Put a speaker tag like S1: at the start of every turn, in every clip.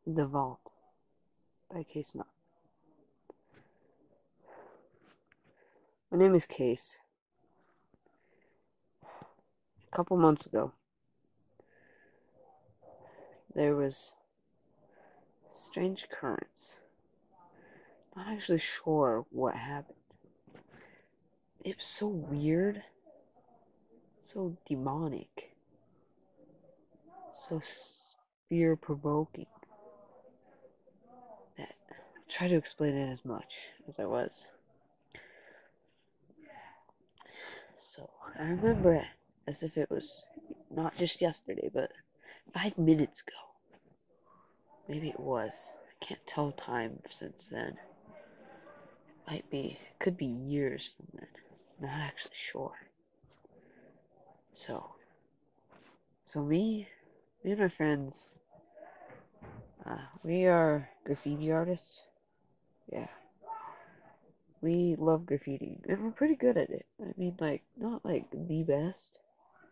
S1: The Vault by Kees. My name is Kees. A couple months ago, there was a strange occurrence. Not actually sure what happened. It was so weird, so demonic, so fear-provoking that I tried to explain it as much as I was. So I remember it as if it was not just yesterday, but 5 minutes ago. Maybe it was. I can't tell time since then. Could be years from then. Not actually sure. So, me and my friends, we are graffiti artists. Yeah, we love graffiti, and we're pretty good at it. I mean, like, not like the best,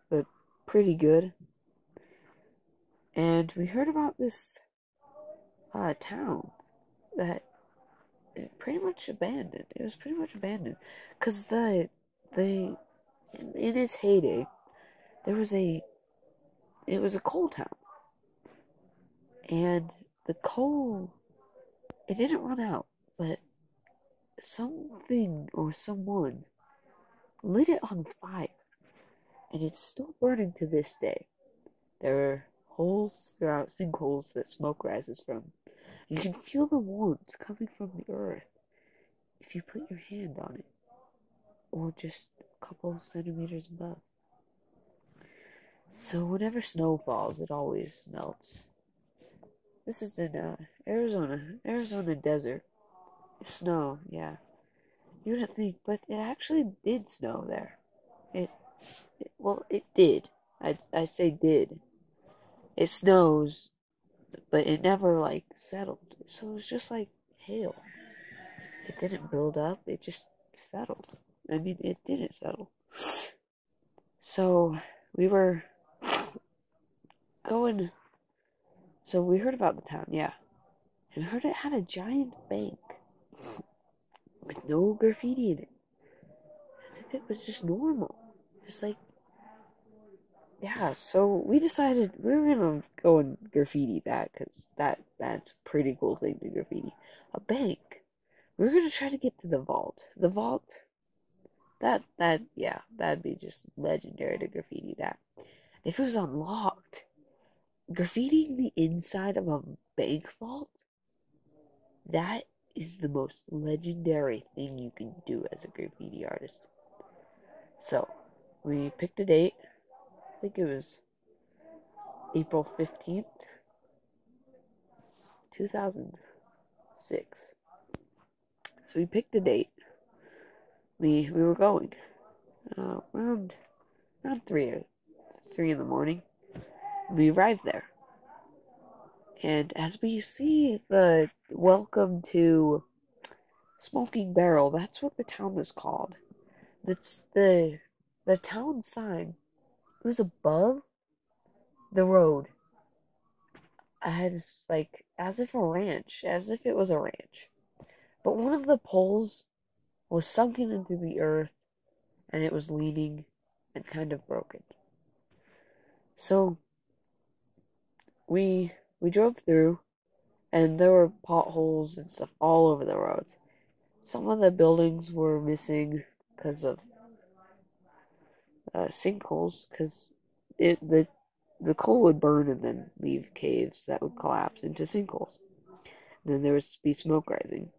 S1: but pretty good. And we heard about this town that pretty much abandoned. It was pretty much abandoned, cause in its heyday, there was it was a coal town, and the coal, it didn't run out, but something or someone lit it on fire, and it's still burning to this day. There are holes throughout, sinkholes that smoke rises from. You can feel the warmth coming from the earth if you put your hand on it, or just a couple centimeters above. So whenever snow falls, it always melts. This is in Arizona desert. Snow, yeah. You wouldn't think, but it actually did snow there. Well, it did. I say did. It snows, but it never like settled. So it was just like hail. It didn't build up. It just settled. I mean, it didn't settle. So we were going. So we heard about the town, yeah, and heard it had a giant bank with no graffiti in it, as if it was just normal. Just like, yeah, so we decided we were gonna go and graffiti that, because that's a pretty cool thing to graffiti. A bank. We were gonna try to get to the vault. The vault, yeah, that'd be just legendary to graffiti that. If it was unlocked, graffitiing the inside of a bank vault, that is the most legendary thing you can do as a graffiti artist. So, we picked a date. I think it was April 15th, 2006. So we picked a date. We were going around three in the morning. We arrived there, and as we see the welcome to Smoking Barrel, that's what the town was called. That's the town sign. It was above the road. As like as if it was a ranch. But one of the poles was sunken into the earth, and it was leaning and kind of broken. So we drove through, and there were potholes and stuff all over the roads. Some of the buildings were missing because of sinkholes, because the coal would burn and then leave caves that would collapse into sinkholes. And then there would be smoke rising.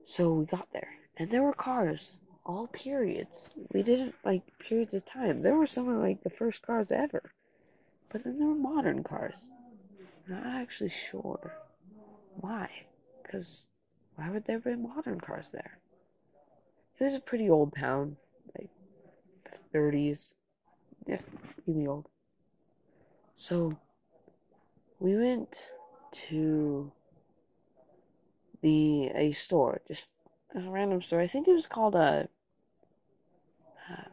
S1: So we got there, and there were cars, all periods. We didn't like periods of time. There were some of like the first cars ever, but then there were modern cars. Not actually sure why, because why would there be modern cars there? It was a pretty old town, like the 30s, yeah, really old. So we went to a store, just a random store. I think it was called I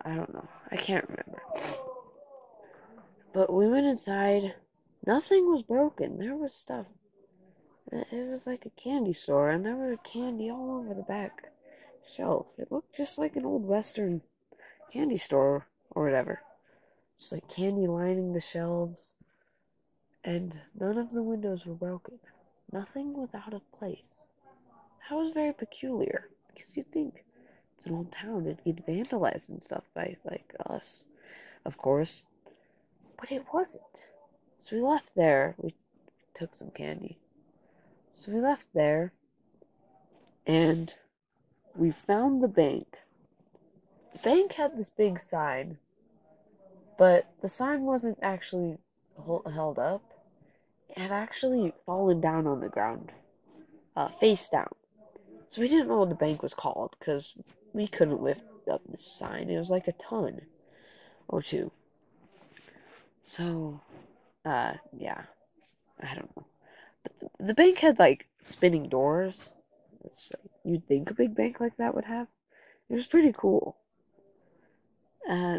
S1: don't know. I can't remember. But we went inside. Nothing was broken. There was stuff. It was like a candy store, and there was candy all over the back shelf. It looked just like an old Western candy store or whatever. Just like candy lining the shelves, and none of the windows were broken. Nothing was out of place. That was very peculiar, because you'd think it's an old town, it'd get vandalized and stuff by, like, us, of course. But it wasn't. So we left there. We took some candy. So we left there, and we found the bank. The bank had this big sign, but the sign wasn't actually held up. It had actually fallen down on the ground, face down. So we didn't know what the bank was called, because we couldn't lift up this sign. It was like a ton or two. So, yeah, I don't know. But the bank had, like, spinning doors. You'd think a big bank like that would have. It was pretty cool.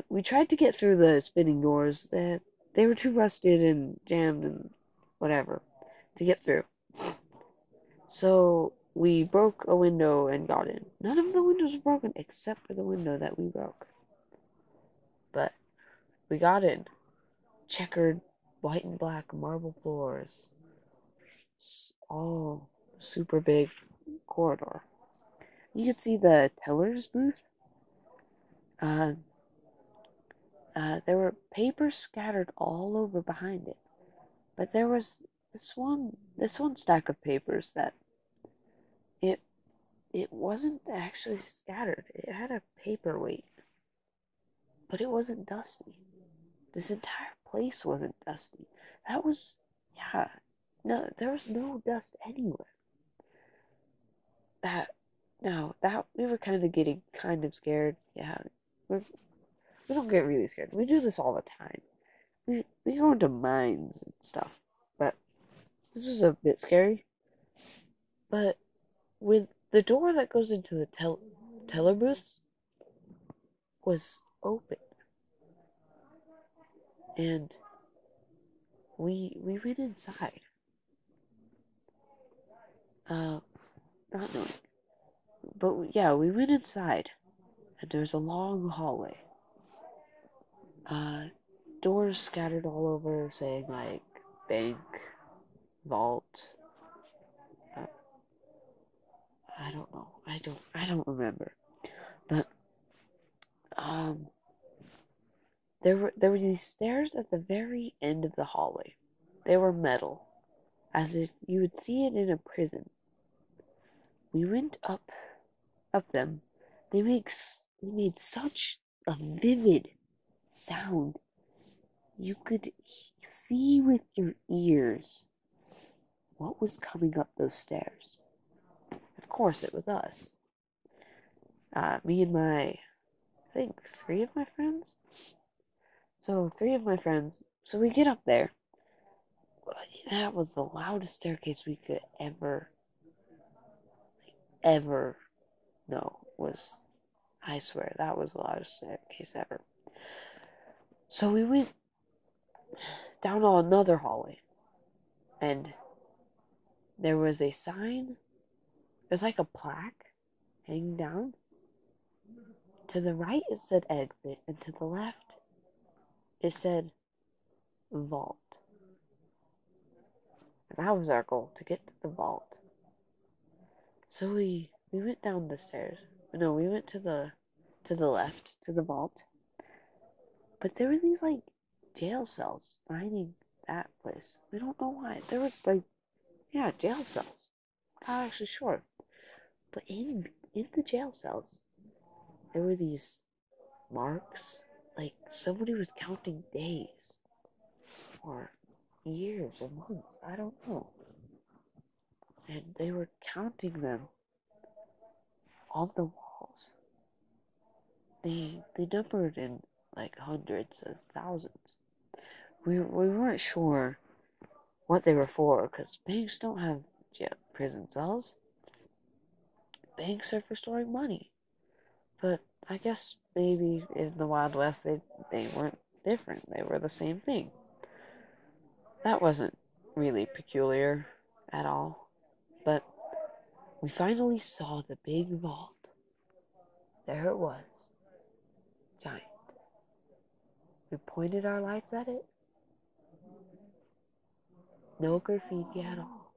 S1: We tried to get through the spinning doors. They were too rusted and jammed and whatever to get through. So we broke a window and got in. None of the windows were broken except for the window that we broke. But we got in. Checkered white and black marble floors. All super big corridor. You could see the teller's booth. Uh, there were papers scattered all over behind it. But there was this one stack of papers that it it wasn't actually scattered. It had a paperweight, but it wasn't dusty. This entire place wasn't dusty. That was, yeah, no, there was no dust anywhere. That we were kind of getting kind of scared. Yeah, we don't get really scared. We do this all the time. We go into mines and stuff, but this was a bit scary. But with the door that goes into the teller booths was open, and we went inside. Not knowing, but yeah, we went inside, and there's a long hallway. Uh, Doors scattered all over, saying like bank, vault. Uh, I don't know. I don't remember. But um, there were these stairs at the very end of the hallway. They were metal, as if you would see it in a prison. We went up them. They made such a vivid sound. You could see with your ears what was coming up those stairs. Of course, it was us. Me and I think three of my friends. So three of my friends. So we get up there. That was the loudest staircase we could ever know. I swear, that was the loudest staircase ever. So we went down another hallway, and there was a sign. It was like a plaque hanging down. To the right, it said exit, and to the left, it said vault. And that was our goal, to get to the vault. So we went down the stairs. No, we went to the left, to the vault. But there were these like jail cells lining that place. We don't know why. There was like, yeah, jail cells. Not actually sure. But in the jail cells, there were these marks. Like somebody was counting days or years or months. I don't know. And they were counting them on the walls. They numbered in like hundreds of thousands. We weren't sure what they were for, because banks don't have prison cells. Banks are for storing money. But I guess maybe in the Wild West they weren't different. They were the same thing. That wasn't really peculiar at all. But we finally saw the big vault. There it was. Giant. We pointed our lights at it. No graffiti at all.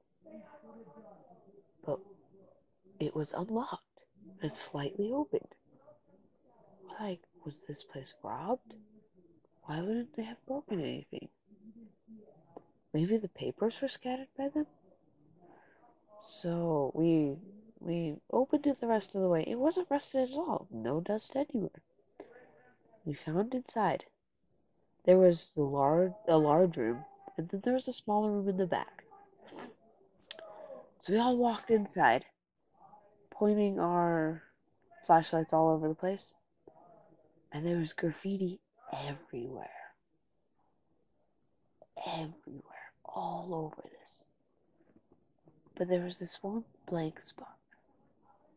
S1: But it was unlocked and slightly opened. Like, was this place robbed? Why wouldn't they have broken anything? Maybe the papers were scattered by them? So we opened it the rest of the way. It wasn't rusted at all. No dust anywhere. We found inside. There was a large room, and then there was a smaller room in the back. So we all walked inside, pointing our flashlights all over the place, and there was graffiti everywhere. Everywhere. All over this. But there was this one blank spot.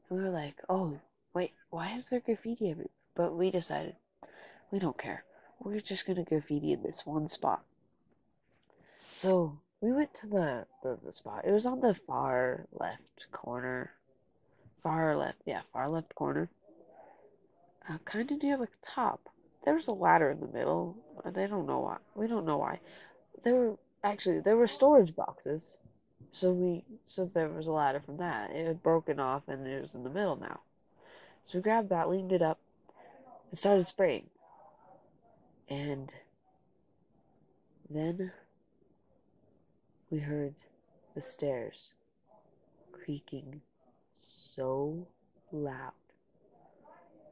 S1: And we were like, oh, wait, why is there graffiti everywhere? But we decided, we don't care. We're just going to graffiti in this one spot. So we went to the spot. It was on the far left corner. Far left corner. Kind of near the top. There was a ladder in the middle. They don't know why. We don't know why. There were storage boxes. So there was a ladder from that. It had broken off and it was in the middle now. So we grabbed that, leaned it up, and started spraying. And then we heard the stairs creaking so loud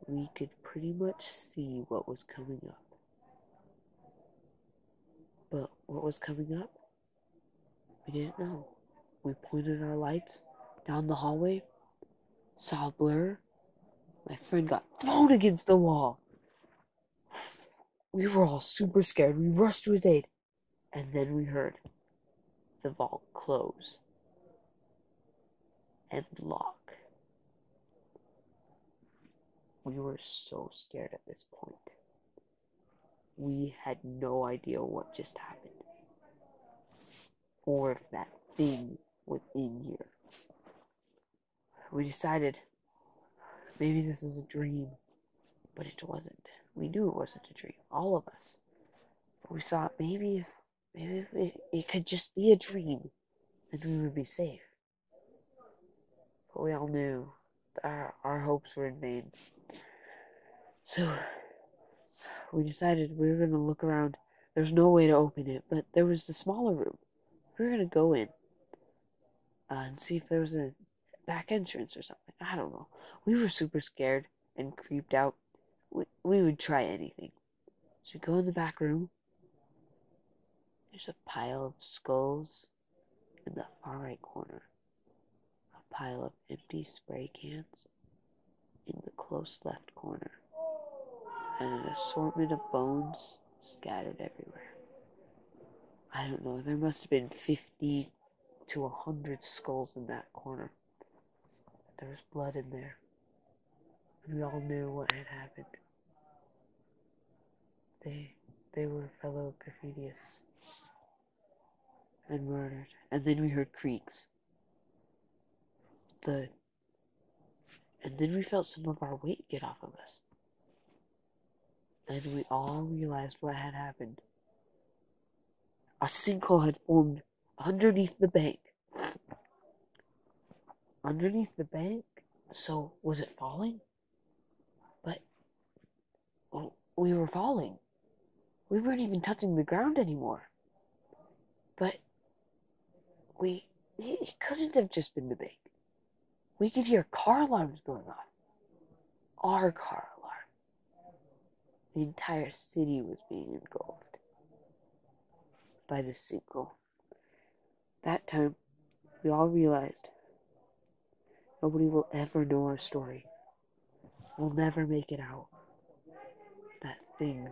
S1: we could pretty much see what was coming up. But what was coming up? We didn't know. We pointed our lights down the hallway, saw a blur. My friend got thrown against the wall. We were all super scared. We rushed to his aid. And then we heard the vault close and lock. We were so scared at this point. We had no idea what just happened. Or if that thing was in here. We decided maybe this is a dream. But it wasn't. We knew it wasn't a dream. All of us. But we thought maybe if it could just be a dream, then we would be safe. But we all knew our hopes were in vain. So we decided we were going to look around. There's no way to open it, but there was the smaller room. We were going to go in and see if there was a back entrance or something. I don't know. We were super scared and creeped out. We would try anything. So we go in the back room. There's a pile of skulls in the far right corner. A pile of empty spray cans in the close left corner. And an assortment of bones scattered everywhere. I don't know, there must have been 50 to 100 skulls in that corner. There was blood in there. And we all knew what had happened. They were fellow graffitiists and murdered. And then we heard creaks. And then we felt some of our weight get off of us. And we all realized what had happened. A sinkhole had formed underneath the bank. Underneath the bank? So, was it falling? But we were falling. We weren't even touching the ground anymore. But it couldn't have just been the bank. We could hear car alarms going off. Our car alarm. The entire city was being engulfed by this sinkhole. That time, we all realized nobody will ever know our story. We'll never make it out. That thing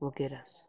S1: will get us.